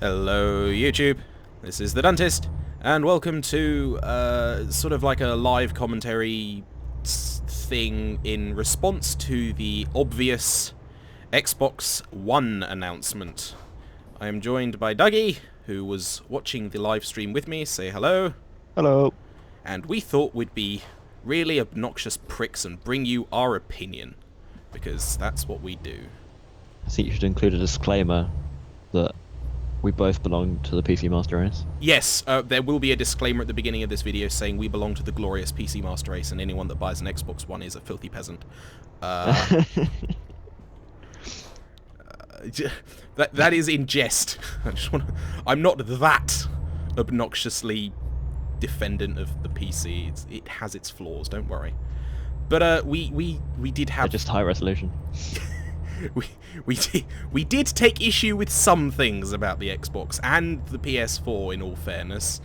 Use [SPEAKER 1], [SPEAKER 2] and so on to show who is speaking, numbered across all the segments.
[SPEAKER 1] Hello YouTube, this is the Dentist, and welcome to sort of like a live commentary thing in response to the obvious Xbox One announcement. I am joined by Dougie, who was watching the live stream with me. Say hello.
[SPEAKER 2] Hello.
[SPEAKER 1] And we thought we'd be really obnoxious pricks and bring you our opinion, because that's what we do.
[SPEAKER 2] I think you should include a disclaimer that we both belong to the PC Master Race.
[SPEAKER 1] Yes, there will be a disclaimer at the beginning of this video saying we belong to the glorious PC Master Race, and anyone that buys an Xbox One is a filthy peasant. That is in jest. I'm not that obnoxiously defendant of the PC. It has its flaws, don't worry. But we did have...
[SPEAKER 2] They're just high resolution.
[SPEAKER 1] we did take issue with some things about the Xbox and the PS4, in all fairness.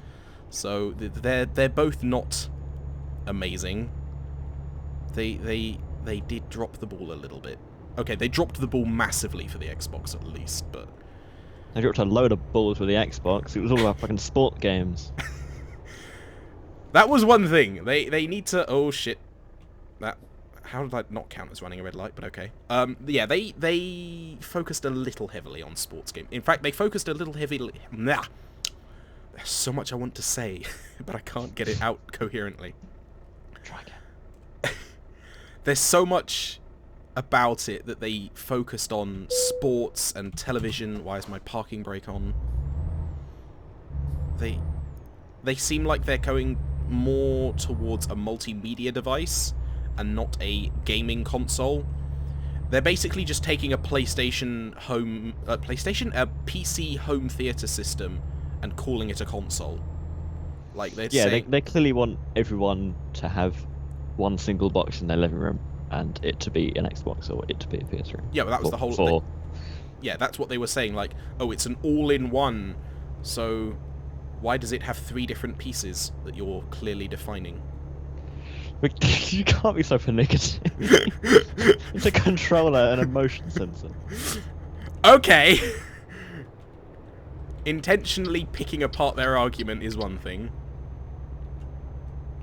[SPEAKER 1] So they're both not amazing. They did drop the ball a little bit. Okay, they dropped the ball massively for the Xbox at least, but
[SPEAKER 2] They dropped a load of balls with the Xbox. It was all about fucking sport games.
[SPEAKER 1] that was one thing. They need to... Oh shit. How did that not count as running a red light? But okay. Yeah, they focused a little heavily on sports game. In fact, they focused a little heavily... Nah. There's so much I want to say, but I can't get it out coherently.
[SPEAKER 2] Try again.
[SPEAKER 1] There's so much about it that they focused on sports and television. Why is my parking brake on? They seem like they're going more towards a multimedia device and not a gaming console. They're basically just taking a PlayStation, a PC home theater system and calling it a console. Like they're saying...
[SPEAKER 2] they clearly want everyone to have one single box in their living room and it to be an Xbox or it to be a PS3.
[SPEAKER 1] Yeah, but that was the whole... Yeah, that's what they were saying. Like, oh, it's an all-in-one. So why does it have 3 different pieces that you're clearly defining?
[SPEAKER 2] You can't be so pernickety. It's a controller and a motion sensor.
[SPEAKER 1] Okay! Intentionally picking apart their argument is one thing.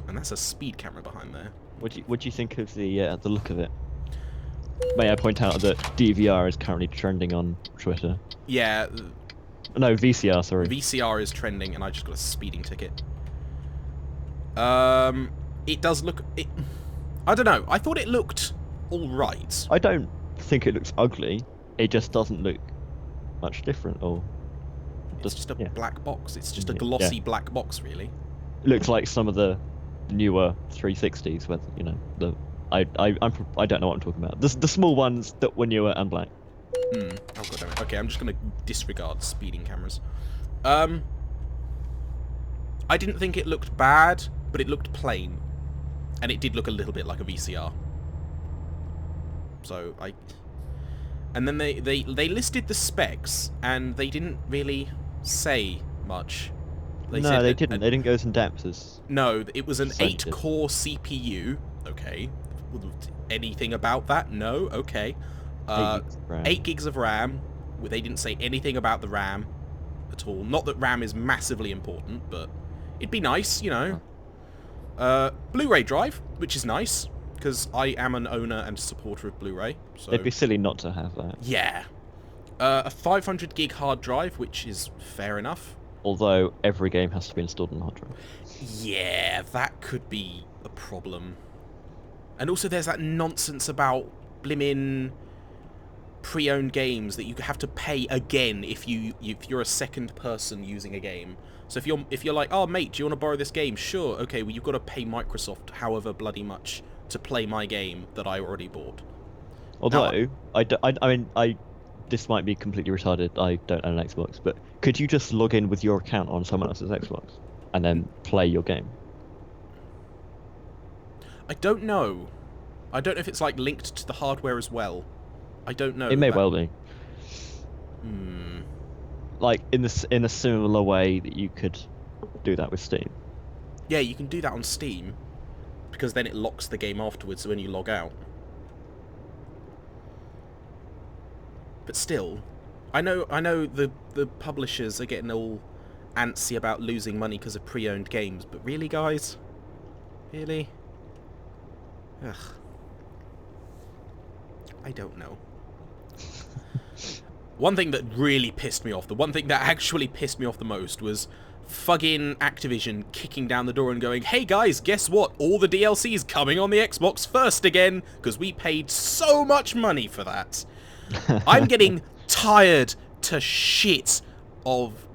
[SPEAKER 1] And that's a speed camera behind there.
[SPEAKER 2] What do you think of the look of it? May I point out that DVR is currently trending on Twitter?
[SPEAKER 1] Yeah.
[SPEAKER 2] No, VCR, sorry.
[SPEAKER 1] VCR is trending, and I just got a speeding ticket. It does look... I don't know. I thought it looked alright.
[SPEAKER 2] I don't think it looks ugly. It just doesn't look much different, or...
[SPEAKER 1] It's just a black box. It's just a glossy black box, really.
[SPEAKER 2] It looks like some of the newer 360s, where, you know, I don't know what I'm talking about. The small ones that were newer and black.
[SPEAKER 1] Oh, God damn it. Okay, I'm just going to disregard speeding cameras. I didn't think it looked bad, but it looked plain. And it did look a little bit like a VCR. So, and then they listed the specs, and they didn't really say much.
[SPEAKER 2] They didn't. They didn't go as in depth as...
[SPEAKER 1] No, it was an 8-core CPU. Okay. Anything about that? No? Okay. 8 gigs of RAM. They didn't say anything about the RAM at all. Not that RAM is massively important, but it'd be nice, you know. Blu-ray drive, which is nice, because I am an owner and supporter of Blu-ray. So
[SPEAKER 2] it'd be silly not to have that.
[SPEAKER 1] Yeah. A 500 gig hard drive, which is fair enough.
[SPEAKER 2] Although every game has to be installed on the hard drive.
[SPEAKER 1] Yeah, that could be a problem. And also there's that nonsense about blimmin' pre-owned games that you have to pay again if you're a second person using a game. So if you're like, oh mate, do you want to borrow this game? Sure, okay, well you've got to pay Microsoft however bloody much to play my game that I already bought.
[SPEAKER 2] Although, I mean, this might be completely retarded, I don't own an Xbox, but could you just log in with your account on someone else's Xbox and then play your game?
[SPEAKER 1] I don't know. I don't know if it's like linked to the hardware as well. I don't know.
[SPEAKER 2] It may well be.
[SPEAKER 1] Hmm.
[SPEAKER 2] Like in a similar way that you could do that with Steam.
[SPEAKER 1] Yeah, you can do that on Steam, because then it locks the game afterwards when you log out. But still, I know the publishers are getting all antsy about losing money because of pre-owned games, but really, guys? Really? Ugh. I don't know. One thing that really pissed me off, the one thing that actually pissed me off the most was fucking Activision kicking down the door and going, hey guys, guess what? All the DLC is coming on the Xbox first again, because we paid so much money for that. I'm getting tired to shit of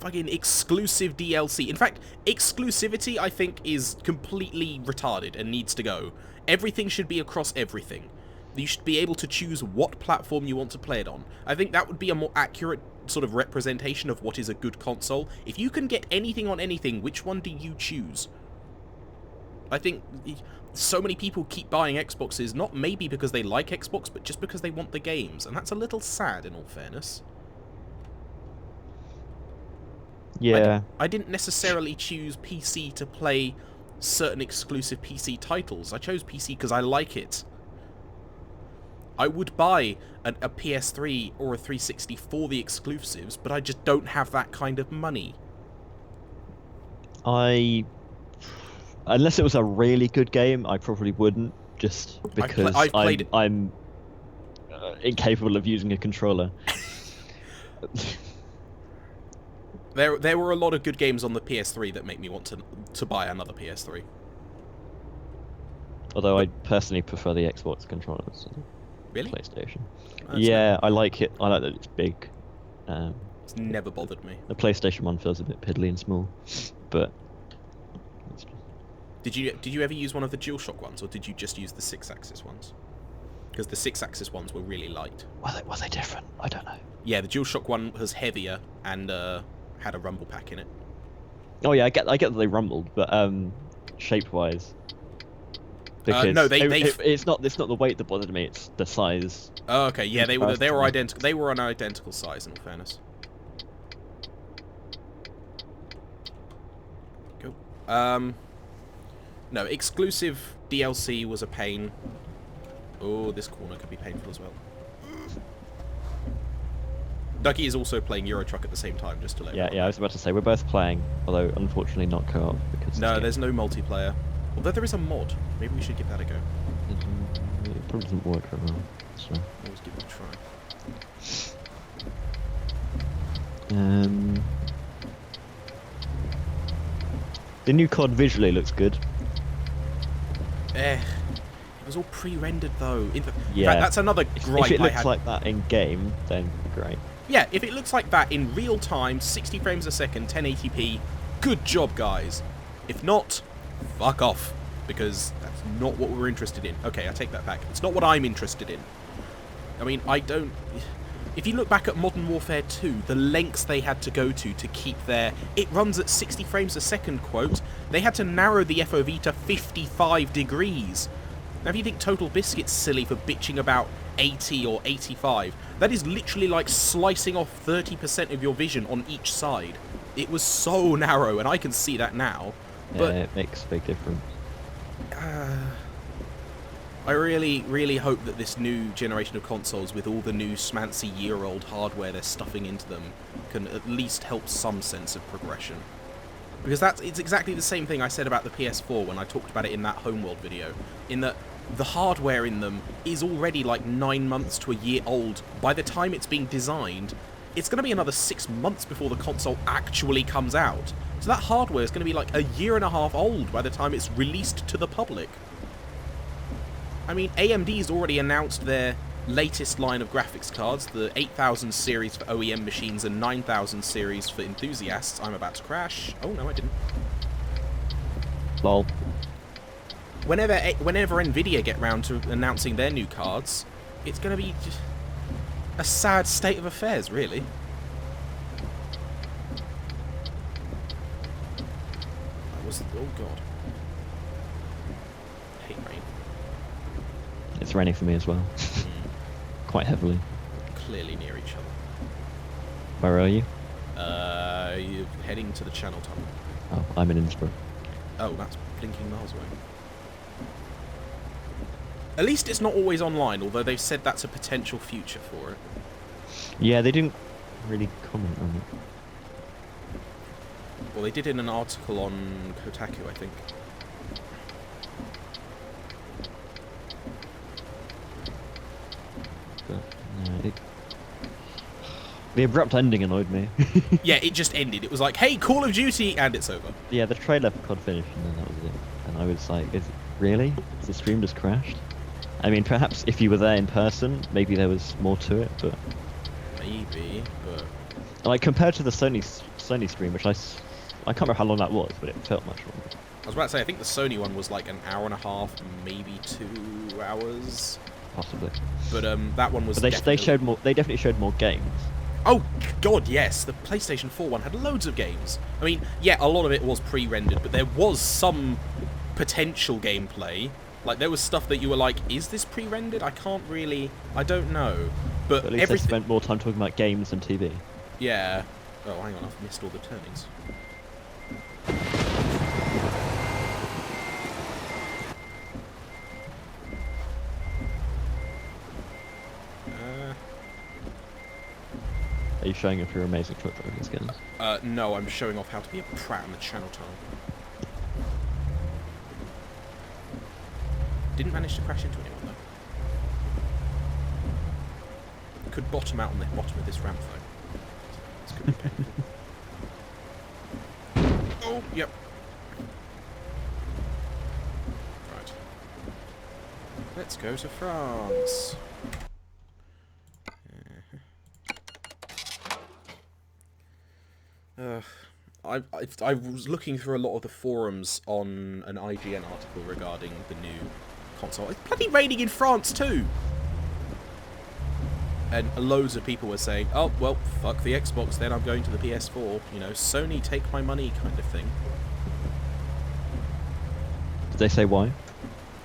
[SPEAKER 1] fucking exclusive DLC. In fact, exclusivity, I think, is completely retarded and needs to go. Everything should be across everything. You should be able to choose what platform you want to play it on. I think that would be a more accurate sort of representation of what is a good console. If you can get anything on anything, which one do you choose? I think so many people keep buying Xboxes, not maybe because they like Xbox, but just because they want the games, and that's a little sad, in all fairness.
[SPEAKER 2] Yeah.
[SPEAKER 1] I didn't necessarily choose PC to play certain exclusive PC titles. I chose PC because I like it. I would buy a PS3 or a 360 for the exclusives, but I just don't have that kind of money.
[SPEAKER 2] Unless it was a really good game, I probably wouldn't, just because I'm incapable of using a controller.
[SPEAKER 1] There were a lot of good games on the PS3 that make me want to buy another PS3.
[SPEAKER 2] Although I personally prefer the Xbox controllers.
[SPEAKER 1] Really?
[SPEAKER 2] PlayStation. Yeah, I like it. I like that it's big.
[SPEAKER 1] It's never bothered me.
[SPEAKER 2] The PlayStation one feels a bit piddly and small, but.
[SPEAKER 1] Did you ever use one of the DualShock ones, or did you just use the 6-axis ones? Because the 6-axis ones were really light.
[SPEAKER 2] Was they different? I don't know.
[SPEAKER 1] Yeah, the DualShock one was heavier and had a rumble pack in it.
[SPEAKER 2] Oh yeah, I get that they rumbled, but shape-wise. Because
[SPEAKER 1] no,
[SPEAKER 2] it's not the weight that bothered me; it's the size.
[SPEAKER 1] Oh, okay, yeah, they were identical. They were an identical size, in all fairness. Cool. No, exclusive DLC was a pain. Oh, this corner could be painful as well. Dougie is also playing Euro Truck at the same time, just to let you know.
[SPEAKER 2] Yeah, I was about to say we're both playing, although unfortunately not co-op because.
[SPEAKER 1] No, there's no multiplayer. Although there is a mod. Maybe we should give that a go.
[SPEAKER 2] It probably doesn't work very well, so.
[SPEAKER 1] Always give it a try.
[SPEAKER 2] The new COD visually looks good.
[SPEAKER 1] It was all pre-rendered though. In fact,
[SPEAKER 2] Yeah.
[SPEAKER 1] that's another gripe
[SPEAKER 2] If it
[SPEAKER 1] I
[SPEAKER 2] looks
[SPEAKER 1] had.
[SPEAKER 2] like that in game, then great.
[SPEAKER 1] Yeah, if it looks like that in real time, 60 frames a second, 1080p, good job, guys. If not, fuck off. Because that's not what we're interested in. Okay, I take that back. It's not what I'm interested in. I mean, I don't... If you look back at Modern Warfare 2, the lengths they had to go to keep their "it runs at 60 frames a second" quote, they had to narrow the FOV to 55 degrees. Now, if you think Total Biscuit's silly for bitching about 80 or 85, that is literally like slicing off 30% of your vision on each side. It was so narrow, and I can see that now. But
[SPEAKER 2] yeah, it makes a big difference.
[SPEAKER 1] I really, really hope that this new generation of consoles, with all the new smancy year-old hardware they're stuffing into them, can at least help some sense of progression. Because it's exactly the same thing I said about the PS4 when I talked about it in that Homeworld video, in that the hardware in them is already like 9 months to a year old. By the time it's being designed, it's going to be another 6 months before the console actually comes out. So that hardware is going to be like a year and a half old by the time it's released to the public. I mean, AMD's already announced their latest line of graphics cards, the 8000 series for OEM machines and 9000 series for enthusiasts. I'm about to crash. Oh, no, I didn't.
[SPEAKER 2] Lol.
[SPEAKER 1] Whenever Nvidia get round to announcing their new cards, it's going to be just a sad state of affairs, really. That was... oh, God. I hate rain.
[SPEAKER 2] It's raining for me as well. Quite heavily.
[SPEAKER 1] Clearly near each other.
[SPEAKER 2] Where are you?
[SPEAKER 1] You're heading to the Channel Tunnel.
[SPEAKER 2] Oh, I'm in Innsbruck.
[SPEAKER 1] Oh, that's blinking miles away. At least it's not always online, although they've said that's a potential future for it.
[SPEAKER 2] Yeah, they didn't really comment on it.
[SPEAKER 1] Well, they did in an article on Kotaku, I think.
[SPEAKER 2] But, the abrupt ending annoyed me.
[SPEAKER 1] Yeah, it just ended. It was like, hey, Call of Duty, and it's over.
[SPEAKER 2] Yeah, the trailer for COD finished, and then that was it. And I was like, really? Has the stream just crashed? I mean, perhaps if you were there in person, maybe there was more to it, but...
[SPEAKER 1] Maybe, but...
[SPEAKER 2] Like, compared to the Sony stream, which I can't remember how long that was, but it felt much longer.
[SPEAKER 1] I was about to say, I think the Sony one was like an hour and a half, maybe 2 hours.
[SPEAKER 2] Possibly.
[SPEAKER 1] But that one was.
[SPEAKER 2] But they showed more. They definitely showed more games.
[SPEAKER 1] Oh God, yes. The PlayStation 4 one had loads of games. I mean, yeah, a lot of it was pre-rendered, but there was some potential gameplay. Like there was stuff that you were like, "Is this pre-rendered?" I can't really. I don't know. But
[SPEAKER 2] at least they spent more time talking about games and TV.
[SPEAKER 1] Yeah. Oh, hang on, I've missed all the turnings.
[SPEAKER 2] Are you showing off your amazing truck driving skills?
[SPEAKER 1] No, I'm showing off how to be a prat in the channel tunnel. Didn't manage to crash into anyone though. Could bottom out on the bottom of this ramp though. This could be painful. Oh, yep. Right. Let's go to France. I was looking through a lot of the forums on an IGN article regarding the new console. It's bloody raining in France too! And loads of people were saying, oh, well, fuck the Xbox then, I'm going to the PS4. You know, Sony, take my money kind of thing.
[SPEAKER 2] Did they say why?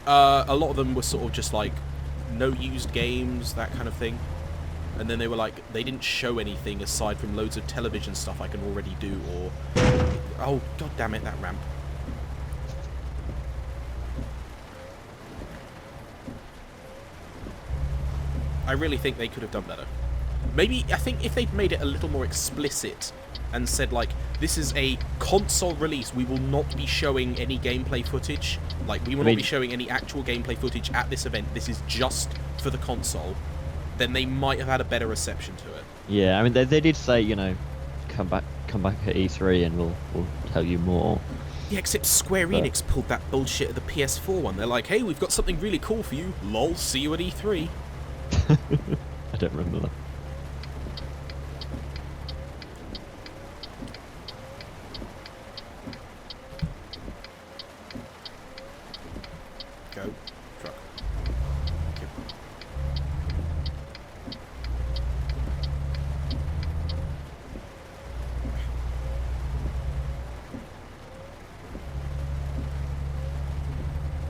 [SPEAKER 1] A lot of them were sort of just like, no used games, that kind of thing. And then they were like, they didn't show anything aside from loads of television stuff I can already do, or... Oh, god damn it, that ramp. I really think they could have done better. Maybe, I think if they'd made it a little more explicit and said, like, this is a console release, we will not be showing any gameplay footage. Like, we will not be showing any actual gameplay footage at this event. This is just for the console. Then they might have had a better reception to it.
[SPEAKER 2] Yeah, I mean, they did say, you know, come back at E3 and we'll tell you more.
[SPEAKER 1] Yeah, except Square Enix pulled that bullshit at the PS4 one. They're like, hey, we've got something really cool for you. Lol, see you at E3.
[SPEAKER 2] I don't remember that.
[SPEAKER 1] Go. Truck. Thank you.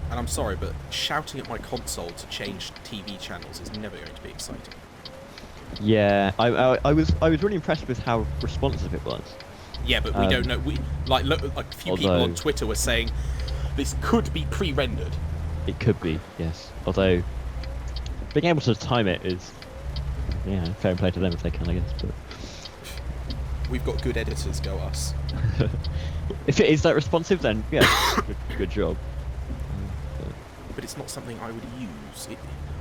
[SPEAKER 1] And I'm sorry, but shouting at my console to change TV channels is never going to be exciting.
[SPEAKER 2] Yeah, I was really impressed with how responsive it was.
[SPEAKER 1] Yeah, but we don't know. We like look, a few people on Twitter were saying this could be pre-rendered.
[SPEAKER 2] It could be, yes. Although being able to time it is, yeah, fair play to them if they can, I guess. But
[SPEAKER 1] we've got good editors, go us.
[SPEAKER 2] If it is that responsive, then yeah, good job.
[SPEAKER 1] But it's not something I would use.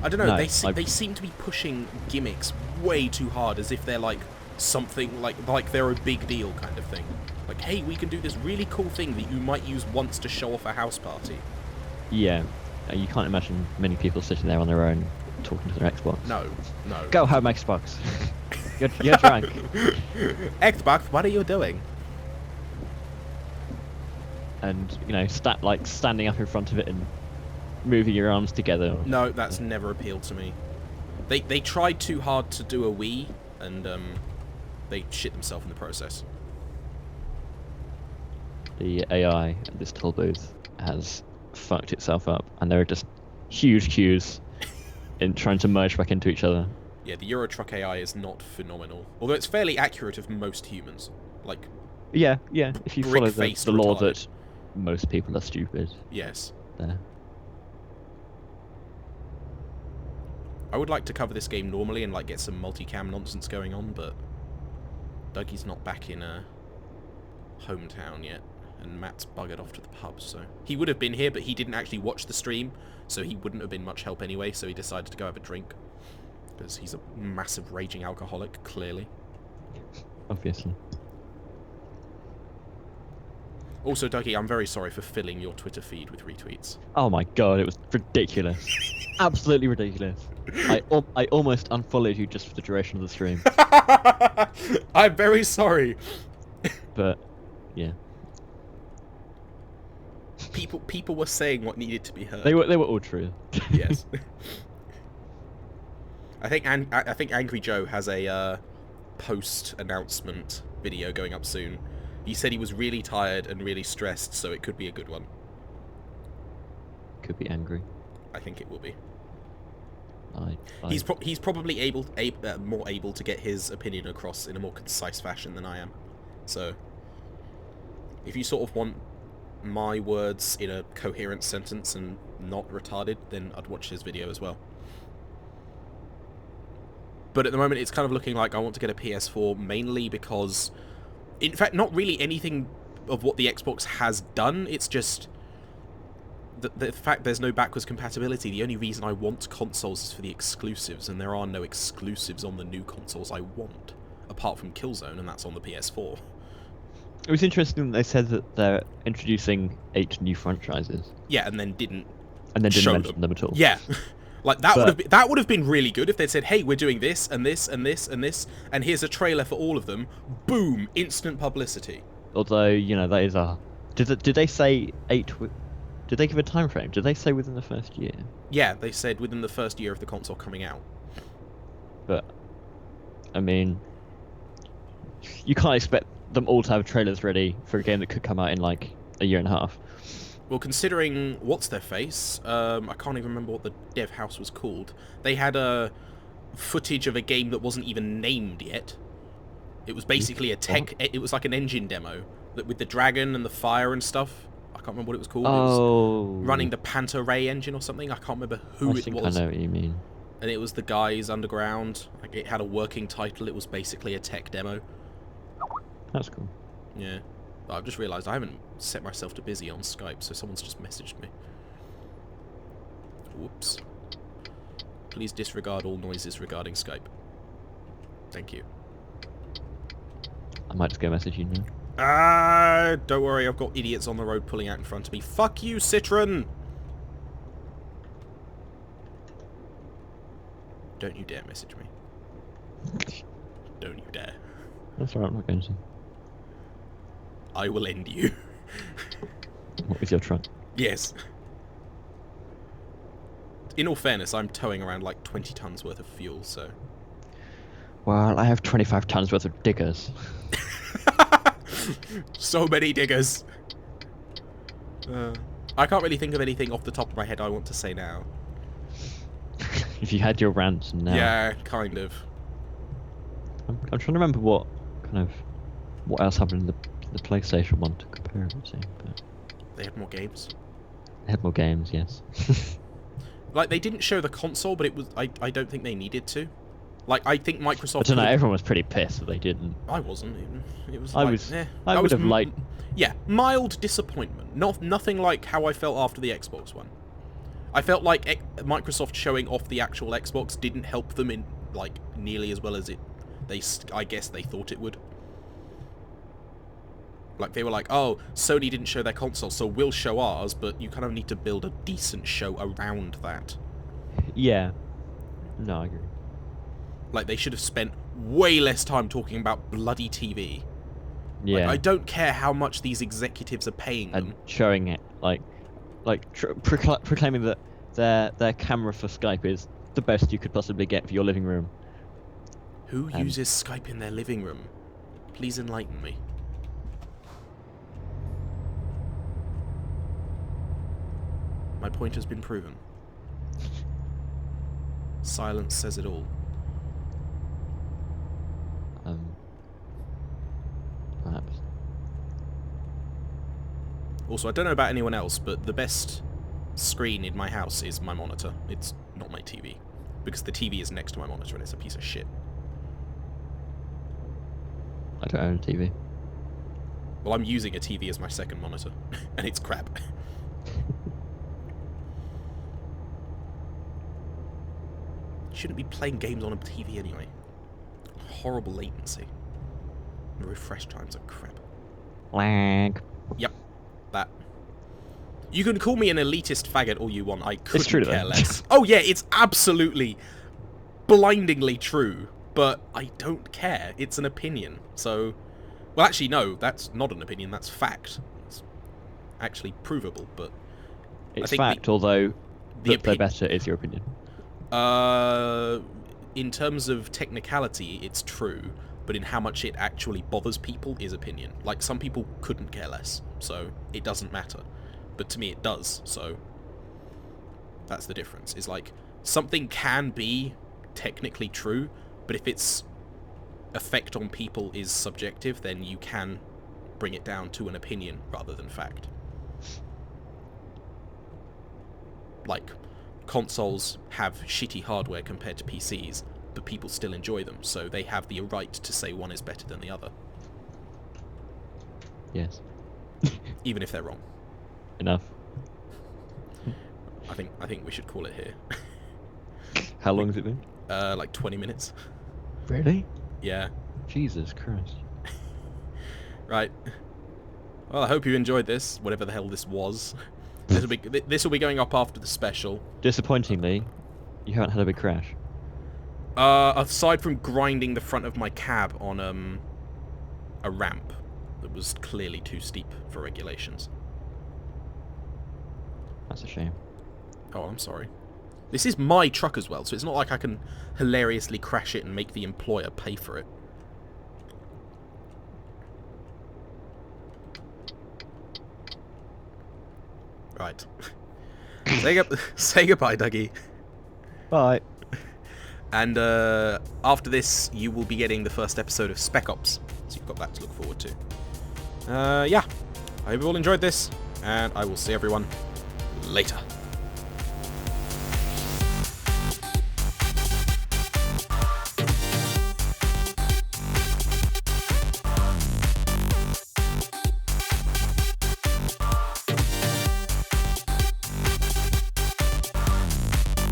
[SPEAKER 1] I don't know. No, they seem to be pushing gimmicks way too hard, as if they're like something like they're a big deal kind of thing. Like, hey, we can do this really cool thing that you might use once to show off a house party.
[SPEAKER 2] Yeah, you can't imagine many people sitting there on their own talking to their Xbox.
[SPEAKER 1] No, no.
[SPEAKER 2] Go home, Xbox. You're drunk.
[SPEAKER 1] Xbox, what are you doing?
[SPEAKER 2] And you know, standing up in front of it and moving your arms together.
[SPEAKER 1] No, that's never appealed to me. They tried too hard to do a Wii, and they shit themselves in the process.
[SPEAKER 2] The AI at this toll booth has fucked itself up, and there are just huge queues in trying to merge back into each other.
[SPEAKER 1] Yeah, the Euro Truck AI is not phenomenal, although it's fairly accurate of most humans. Like,
[SPEAKER 2] yeah, if you follow the law that most people are stupid.
[SPEAKER 1] Yes.
[SPEAKER 2] There.
[SPEAKER 1] I would like to cover this game normally and like get some multicam nonsense going on, but Dougie's not back in hometown yet, and Matt's buggered off to the pub, so he would have been here, but he didn't actually watch the stream, so he wouldn't have been much help anyway, so he decided to go have a drink, because he's a massive raging alcoholic, clearly.
[SPEAKER 2] Obviously.
[SPEAKER 1] Also, Dougie, I'm very sorry for filling your Twitter feed with retweets.
[SPEAKER 2] Oh my god, it was ridiculous. Absolutely ridiculous. I almost unfollowed you just for the duration of the stream.
[SPEAKER 1] I'm very sorry.
[SPEAKER 2] But, yeah.
[SPEAKER 1] People were saying what needed to be heard.
[SPEAKER 2] They were all true.
[SPEAKER 1] Yes. I think Angry Joe has a post-announcement video going up soon. He said he was really tired and really stressed, so it could be a good one.
[SPEAKER 2] Could be angry.
[SPEAKER 1] I think it will be.
[SPEAKER 2] He's
[SPEAKER 1] probably more able to get his opinion across in a more concise fashion than I am. So, if you sort of want my words in a coherent sentence and not retarded, then I'd watch his video as well. But at the moment, it's kind of looking like I want to get a PS4 mainly because, in fact, not really anything of what the Xbox has done. It's just the fact there's no backwards compatibility. The only reason I want consoles is for the exclusives, and there are no exclusives on the new consoles I want, apart from Killzone, and that's on the PS4.
[SPEAKER 2] It was interesting that they said that they're introducing 8 new franchises.
[SPEAKER 1] Yeah, and then didn't
[SPEAKER 2] mention them at all.
[SPEAKER 1] Yeah. Like, that would have been really good if they'd said, hey, we're doing this, and this, and this, and this, and here's a trailer for all of them. Boom! Instant publicity.
[SPEAKER 2] Although, you know, that is a... Did they say 8... Did they give a time frame? Did they say within the first year?
[SPEAKER 1] Yeah, they said within the first year of the console coming out.
[SPEAKER 2] But, I mean... You can't expect them all to have trailers ready for a game that could come out in, like, a year and a half.
[SPEAKER 1] Well, considering what's-their-face, I can't even remember what the dev house was called. They had footage of a game that wasn't even named yet. It was basically it was like an engine demo that with the dragon and the fire and stuff. I can't remember what it was called.
[SPEAKER 2] Oh.
[SPEAKER 1] It was running the Panta Ray engine or something. I can't remember who it was.
[SPEAKER 2] I know what you mean.
[SPEAKER 1] And it was the guys underground. Like, it had a working title. It was basically a tech demo.
[SPEAKER 2] That's cool.
[SPEAKER 1] Yeah. I've just realised I haven't set myself to busy on Skype, so someone's just messaged me. Whoops. Please disregard all noises regarding Skype. Thank you.
[SPEAKER 2] I might just go message you now.
[SPEAKER 1] Don't worry, I've got idiots on the road pulling out in front of me. Fuck you, Citron! Don't you dare message me. Don't you dare.
[SPEAKER 2] That's alright, I'm not going to.
[SPEAKER 1] I will end you.
[SPEAKER 2] What, with your truck?
[SPEAKER 1] Yes. In all fairness, I'm towing around like 20 tons worth of fuel, so...
[SPEAKER 2] Well, I have 25 tons worth of diggers.
[SPEAKER 1] So many diggers. I can't really think of anything off the top of my head I want to say now.
[SPEAKER 2] If you had your rants now.
[SPEAKER 1] Yeah, kind of.
[SPEAKER 2] I'm trying to remember what else happened in the PlayStation one to compare it to. But
[SPEAKER 1] they had more games.
[SPEAKER 2] They had more games, yes.
[SPEAKER 1] Like, they didn't show the console, but it was I don't think they needed to. Like, I think Microsoft...
[SPEAKER 2] I don't know, everyone was pretty pissed that they didn't.
[SPEAKER 1] I wasn't even. It was
[SPEAKER 2] I
[SPEAKER 1] like,
[SPEAKER 2] was.
[SPEAKER 1] Eh.
[SPEAKER 2] I would have liked...
[SPEAKER 1] Yeah, mild disappointment. Nothing like how I felt after the Xbox One. I felt like Microsoft showing off the actual Xbox didn't help them in, like, nearly as well as I guess they thought it would. Like, they were like, oh, Sony didn't show their console, so we'll show ours, but you kind of need to build a decent show around that.
[SPEAKER 2] Yeah. No, I agree.
[SPEAKER 1] Like, they should have spent way less time talking about bloody TV.
[SPEAKER 2] Yeah.
[SPEAKER 1] Like, I don't care how much these executives are paying them.
[SPEAKER 2] And showing it, proclaiming that their camera for Skype is the best you could possibly get for your living room.
[SPEAKER 1] Who uses Skype in their living room? Please enlighten me. My point has been proven. Silence says it all.
[SPEAKER 2] Perhaps.
[SPEAKER 1] Also, I don't know about anyone else, but the best screen in my house is my monitor. It's not my TV. because the TV is next to my monitor and it's a piece of shit.
[SPEAKER 2] I don't own a TV.
[SPEAKER 1] Well, I'm using a TV as my second monitor, and it's crap. Shouldn't be playing games on a TV anyway. Horrible latency. The refresh times are crap.
[SPEAKER 2] Lag.
[SPEAKER 1] Yep, that. You can call me an elitist faggot all you want. I couldn't care less. Oh yeah, it's absolutely blindingly true, but I don't care. It's an opinion. So, well, actually, no, that's not an opinion. That's fact. It's actually provable, but
[SPEAKER 2] it's
[SPEAKER 1] I think
[SPEAKER 2] fact. Although they're better is your opinion.
[SPEAKER 1] In terms of technicality, it's true, but in how much it actually bothers people is opinion. Like, some people couldn't care less, so it doesn't matter. But to me it does, so that's the difference. Is like, something can be technically true, but if its effect on people is subjective, then you can bring it down to an opinion rather than fact. Like, consoles have shitty hardware compared to PCs, but people still enjoy them, so they have the right to say one is better than the other.
[SPEAKER 2] Yes.
[SPEAKER 1] Even if they're wrong.
[SPEAKER 2] Enough.
[SPEAKER 1] I think we should call it here.
[SPEAKER 2] How long has it been?
[SPEAKER 1] Like 20 minutes.
[SPEAKER 2] Really?
[SPEAKER 1] Yeah.
[SPEAKER 2] Jesus Christ.
[SPEAKER 1] Right. Well, I hope you enjoyed this, whatever the hell this was. This will be going up after the special.
[SPEAKER 2] Disappointingly, you haven't had a big crash.
[SPEAKER 1] Aside from grinding the front of my cab on a ramp that was clearly too steep for regulations.
[SPEAKER 2] That's a shame.
[SPEAKER 1] Oh, I'm sorry. This is my truck as well, so it's not like I can hilariously crash it and make the employer pay for it. Right. Say goodbye, Dougie.
[SPEAKER 2] Bye.
[SPEAKER 1] And after this, you will be getting the first episode of Spec Ops, so you've got that to look forward to. Yeah. I hope you all enjoyed this, and I will see everyone later.